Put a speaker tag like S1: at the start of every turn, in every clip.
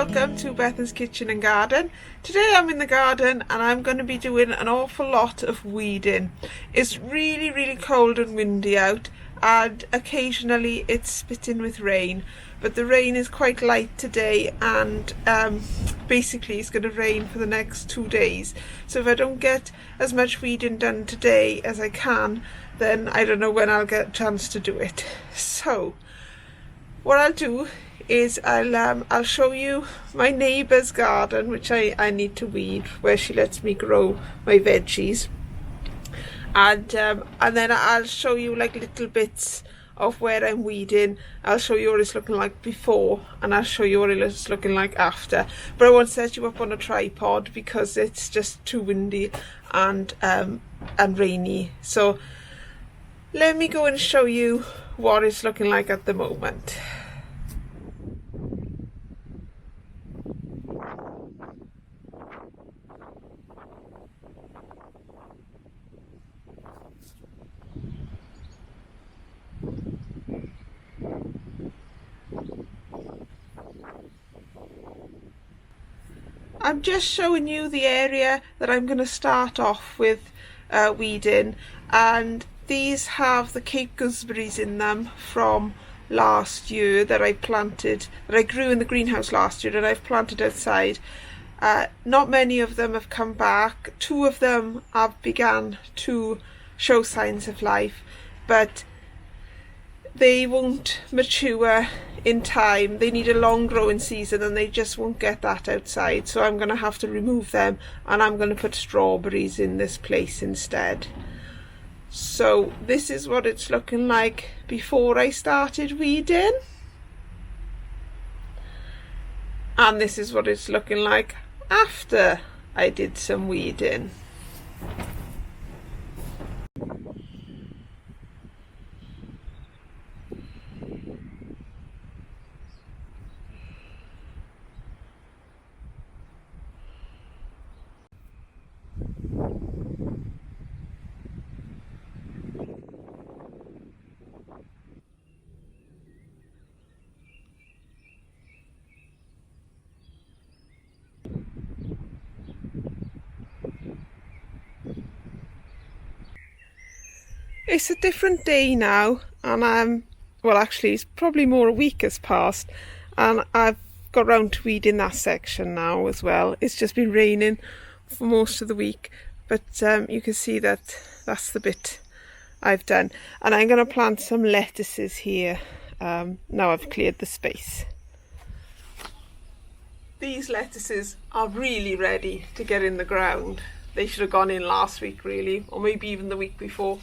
S1: welcome to Bethan's Kitchen and Garden. Today I'm in the garden and I'm going to be doing an awful lot of weeding. It's really cold and windy out, and occasionally it's spitting with rain, but the rain is quite light today, and basically it's going to rain for the next 2 days. So if I don't get as much weeding done today as I can, then I don't know when I'll get a chance to do it. So what I'll do is I'll show you my neighbour's garden, which I need to weed, where she lets me grow my veggies, and then I'll show you like little bits of where I'm weeding. I'll show you what it's looking like before, and I'll show you what it's looking like after. But I won't set you up on a tripod because it's just too windy and rainy. So let me go and show you what it's looking like at the moment. I'm just showing you the area that I'm going to start off with weeding, and these have the Cape gooseberries in them from last year that I planted, that I grew in the greenhouse last year, and I've planted outside. Not many of them have come back. 2 of them have begun to show signs of life, but they won't mature in time. They need a long growing season and they just won't get that outside, so I'm going to have to remove them, and I'm going to put strawberries in this place instead. So this is what it's looking like before I started weeding, and this is what it's looking like after I did some weeding. It's a different day now, and well, actually it's probably more a week has passed, and I've got round to weeding that section now as well. It's just been raining for most of the week, but you can see that that's the bit I've done, and I'm going to plant some lettuces here now I've cleared the space. These lettuces are really ready to get in the ground. They should have gone in last week really, or maybe even the week before,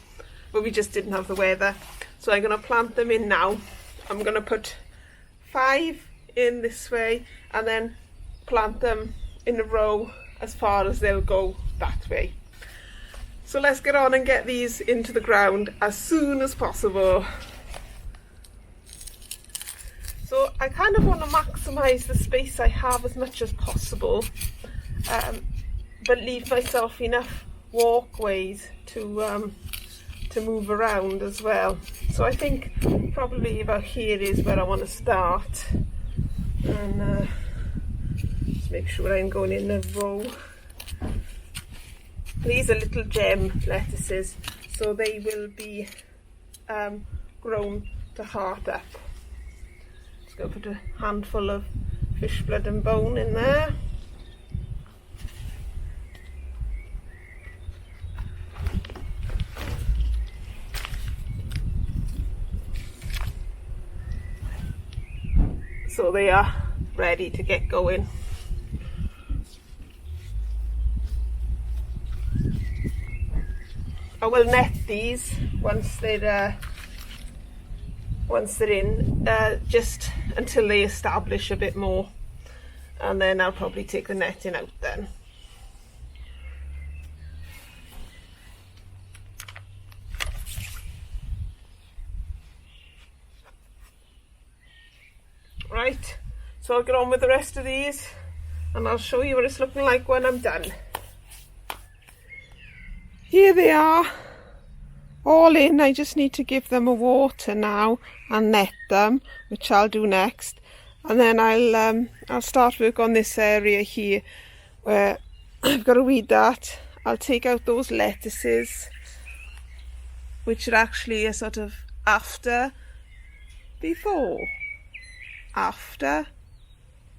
S1: but we just didn't have the weather. So I'm going to plant them in now. I'm going to put 5 in this way and then plant them in a row as far as they'll go that way. So let's get on and get these into the ground as soon as possible. So I kind of want to maximise the space I have as much as possible, but leave myself enough walkways to move around as well. So I think probably about here is where I want to start, and just make sure I'm going in a row. These are little gem lettuces, so they will be grown to heart up. Just going to put a handful of fish blood and bone in there. So they are ready to get going. I will net these once they're in, just until they establish a bit more, and then I'll probably take the netting out then. Right, so I'll get on with the rest of these and I'll show you what it's looking like when I'm done. Here they are, all in. I just need to give them a water now and net them, which I'll do next, and then I'll start work on this area here where I've got to weed that. I'll take out those lettuces, which are actually a sort of after, before, after,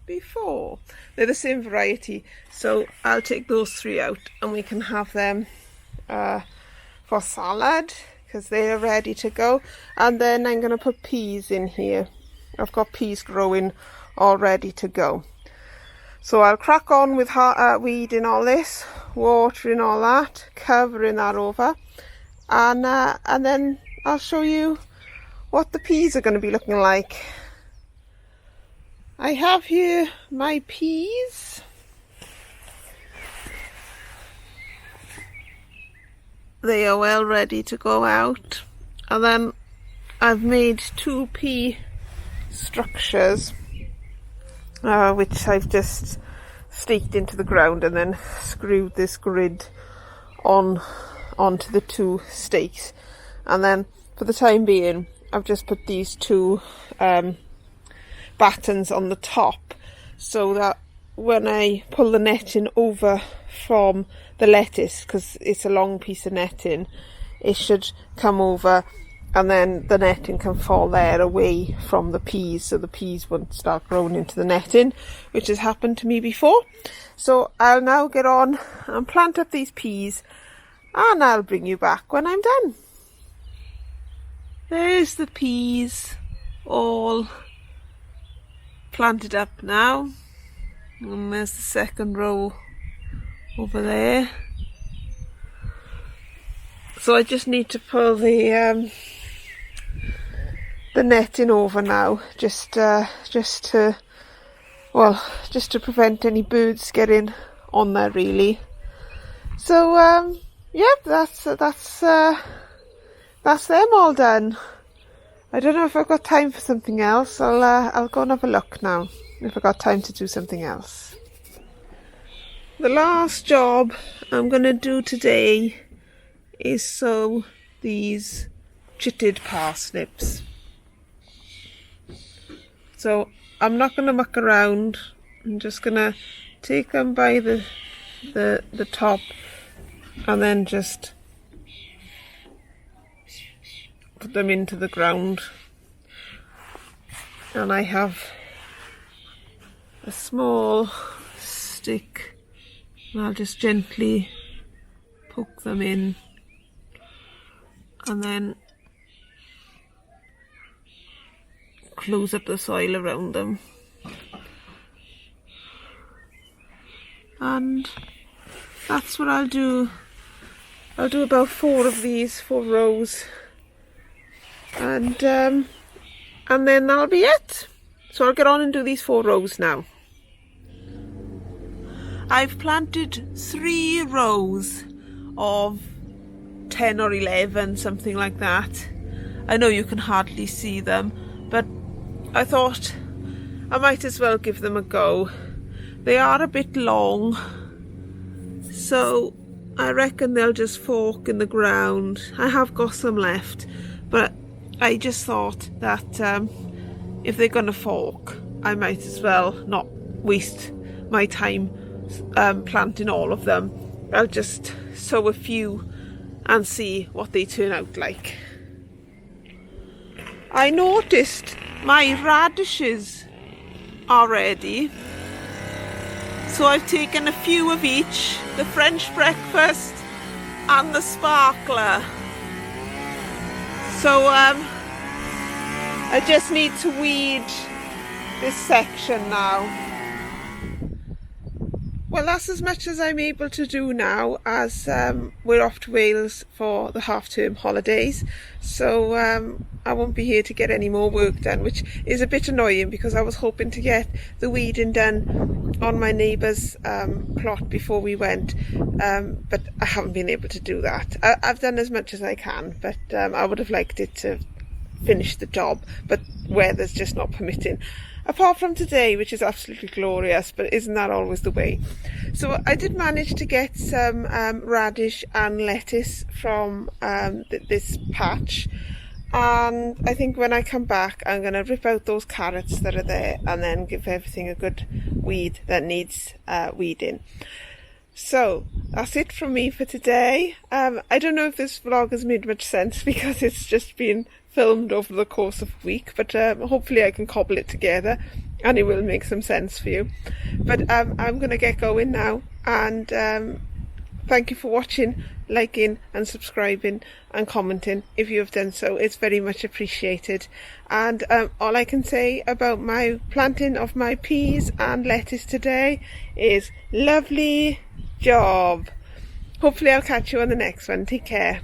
S1: before. They're the same variety, so I'll take those 3 out and we can have them for salad because they are ready to go. And then I'm going to put peas in here. I've got peas growing all ready to go. So I'll crack on with weeding all this, watering all that, covering that over, and then I'll show you what the peas are going to be looking like. I have here my peas. They are well ready to go out, and then I've made 2 pea structures, which I've just staked into the ground and then screwed this grid onto the 2 stakes. And then for the time being I've just put these 2 battens on the top, so that when I pull the netting over from the lettuce, because it's a long piece of netting, it should come over and then the netting can fall there away from the peas, so the peas won't start growing into the netting, which has happened to me before. So I'll now get on and plant up these peas, and I'll bring you back when I'm done. There's the peas all planted up now, and there's the second row over there. So I just need to pull the netting over now, just to prevent any birds getting on there, really. So yeah, that's them all done. I don't know if I've got time for something else. I'll go and have a look now if I've got time to do something else. The last job I'm going to do today is sow these chitted parsnips. So I'm not going to muck around. I'm just going to take them by the top and then just put them into the ground. And I have a small stick and I'll just gently poke them in, and then close up the soil around them. And that's what I'll do. I'll do about 4 of these, 4 rows, and then that'll be it. So I'll get on and do these 4 rows now. I've planted 3 rows of 10 or 11, something like that. I know you can hardly see them, but I thought I might as well give them a go. They are a bit long, so I reckon they'll just fork in the ground. I have got some left, but I just thought that if they're going to fork, I might as well not waste my time planting all of them. I'll just sow a few and see what they turn out like. I noticed my radishes are ready, so I've taken a few of each, the French breakfast and the sparkler. So I just need to weed this section now. Well, that's as much as I'm able to do now, as we're off to Wales for the half-term holidays. So I won't be here to get any more work done, which is a bit annoying because I was hoping to get the weeding done on my neighbour's plot before we went, but I haven't been able to do that. I've done as much as I can, but I would have liked it to finish the job, but weather's just not permitting. Apart from today, which is absolutely glorious, but isn't that always the way? So I did manage to get some radish and lettuce from this patch, and I think when I come back I'm going to rip out those carrots that are there and then give everything a good weed that needs weeding. So that's it from me for today. I don't know if this vlog has made much sense because it's just been filmed over the course of a week, but hopefully I can cobble it together and it will make some sense for you. But I'm going to get going now, and thank you for watching, liking and subscribing and commenting if you have done so. It's very much appreciated. And all I can say about my planting of my peas and lettuce today is lovely job. Hopefully I'll catch you on the next one. Take care.